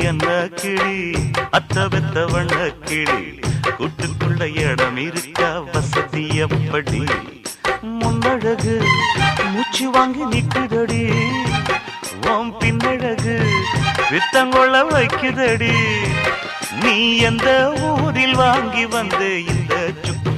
என்ன கிளி அத்த வெத்த வண்ண கிளி கூட்டுக்குள்ள இடம் இருக்கா வசதி எப்படி முன்னழகு மூச்சு வாங்கி நிக்குதடி ஓம் பின்னழகு வித்தங்கொள்ள வைக்குதடி நீ எந்த ஊரில் வாங்கி வந்த இந்த சுக்கு